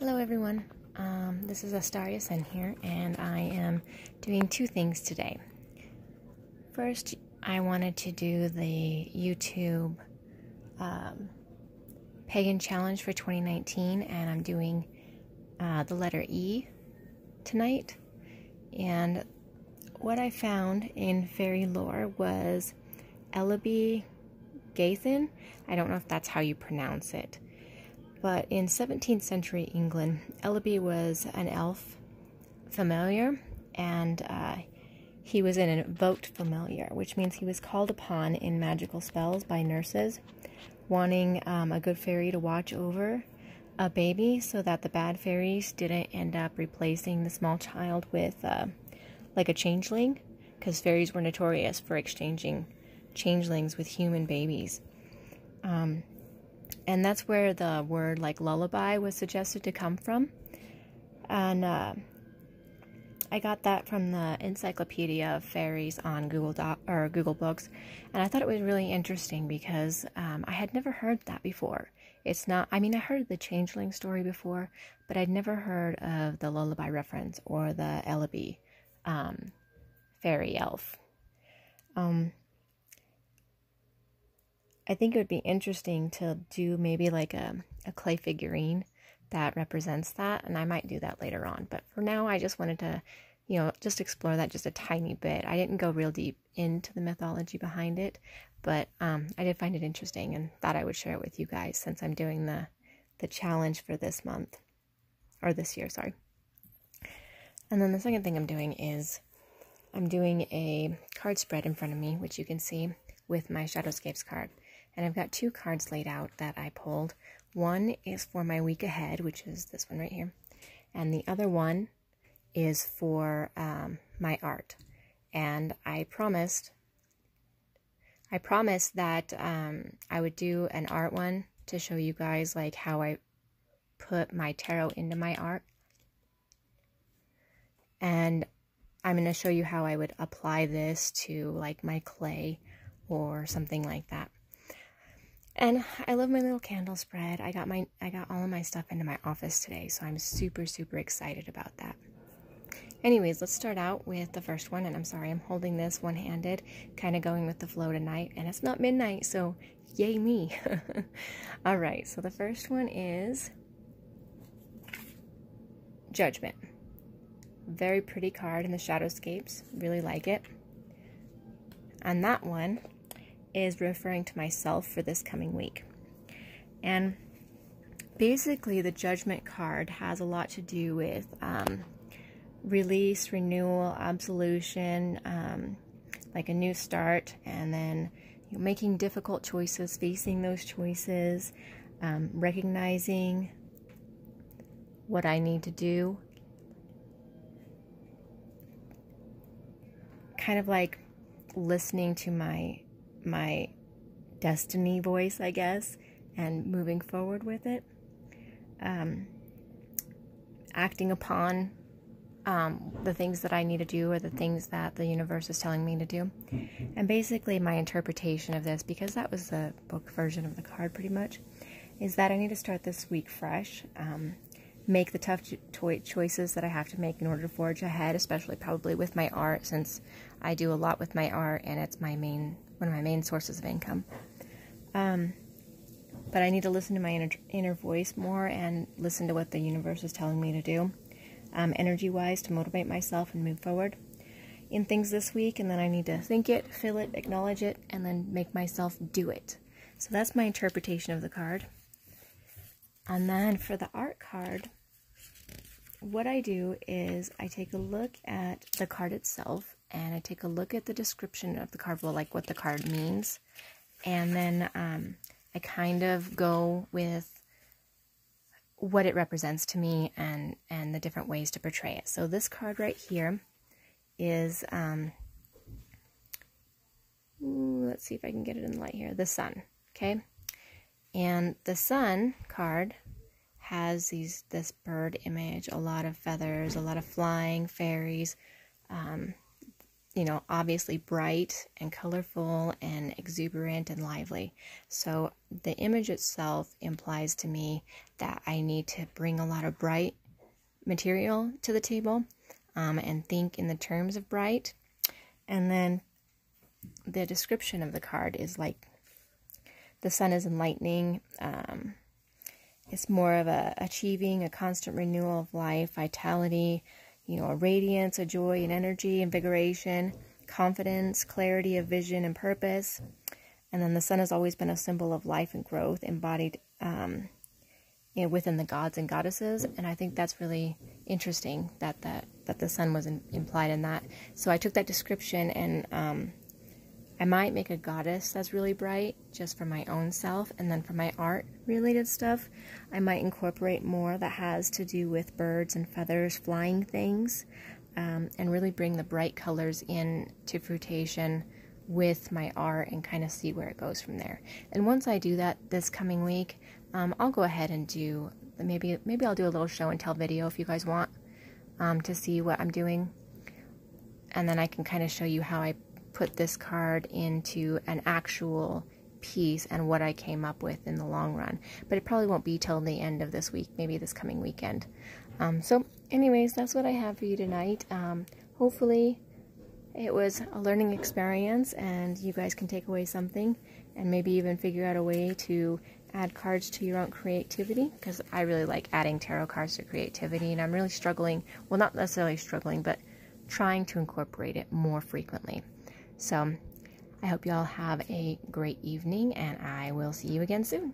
Hello everyone, this is Astaria Sen here, and I am doing two things today. First, I wanted to do the YouTube pagan challenge for 2019, and I'm doing the letter E tonight. And what I found in fairy lore was Ellaby Gathan. I don't know if that's how you pronounce it. But in 17th century England, Ellaby was an elf familiar, and he was an invoked familiar, which means he was called upon in magical spells by nurses, wanting a good fairy to watch over a baby so that the bad fairies didn't end up replacing the small child with like a changeling, because fairies were notorious for exchanging changelings with human babies. And that's where the word like lullaby was suggested to come from. And I got that from the Encyclopedia of Fairies on Google Books. And I thought it was really interesting because I had never heard that before. It's not, I mean, I heard the changeling story before, but I'd never heard of the lullaby reference or the Ellaby fairy elf. I think it would be interesting to do maybe like a clay figurine that represents that, and I might do that later on. But for now, I just wanted to, just explore that just a tiny bit. I didn't go real deep into the mythology behind it, but I did find it interesting and thought I would share it with you guys since I'm doing the challenge for this month, or this year, sorry. And then the second thing I'm doing is I'm doing a card spread in front of me, which you can see with my Shadowscapes card. And I've got two cards laid out that I pulled. One is for my week ahead, which is this one right here. And the other one is for my art. And I promised that I would do an art one to show you guys like how I put my tarot into my art. And I'm going to show you how I would apply this to like my clay or something like that. And I love my little candle spread. I got all of my stuff into my office today, so I'm super, super excited about that. Anyways, let's start out with the first one, and I'm sorry, I'm holding this one-handed, kind of going with the flow tonight, and it's not midnight, so yay me. All right, so the first one is Judgment. Very pretty card in the Shadowscapes, really like it. And that one is referring to myself for this coming week. And basically the Judgment card has a lot to do with release, renewal, absolution, like a new start, and then making difficult choices, facing those choices, recognizing what I need to do, kind of like listening to my destiny voice, I guess, and moving forward with it, acting upon the things that I need to do, or the things that the universe is telling me to do. And basically my interpretation of this, because that was the book version of the card pretty much, is that I need to start this week fresh, make the tough choices that I have to make in order to forge ahead, especially probably with my art, since I do a lot with my art and it's one of my main sources of income. But I need to listen to my inner voice more and listen to what the universe is telling me to do, energy-wise, to motivate myself and move forward in things this week. And then I need to think it, feel it, acknowledge it, and then make myself do it. So that's my interpretation of the card. And then for the art card, what I do is I take a look at the card itself, and I take a look at the description of the card, well, like what the card means, and then I kind of go with what it represents to me and the different ways to portray it. So this card right here is, let's see if I can get it in the light here, the Sun, okay? And the Sun card has this bird image, a lot of feathers, a lot of flying, fairies, you know, obviously bright and colorful and exuberant and lively. So the image itself implies to me that I need to bring a lot of bright material to the table, and think in the terms of bright. And then the description of the card is like the sun is enlightening. It's more of achieving a constant renewal of life, vitality, you know, a radiance, a joy and energy, invigoration, confidence, clarity of vision and purpose. And then the sun has always been a symbol of life and growth embodied you know, within the gods and goddesses. And I think that's really interesting that the sun was implied in that. So I took that description, and I might make a goddess that's really bright just for my own self, and then for my art related stuff, I might incorporate more that has to do with birds and feathers, flying things, and really bring the bright colors in to fruition with my art and kind of see where it goes from there. And once I do that this coming week, I'll go ahead and do, maybe I'll do a little show and tell video if you guys want to see what I'm doing. And then I can kind of show you how I put this card into an actual piece and what I came up with in the long run. But it probably won't be till the end of this week, maybe this coming weekend. So anyways, that's what I have for you tonight. Hopefully it was a learning experience and you guys can take away something and maybe even figure out a way to add cards to your own creativity, because I really like adding tarot cards to creativity, and I'm really struggling, well, not necessarily struggling, but trying to incorporate it more frequently. So I hope you all have a great evening, and I will see you again soon.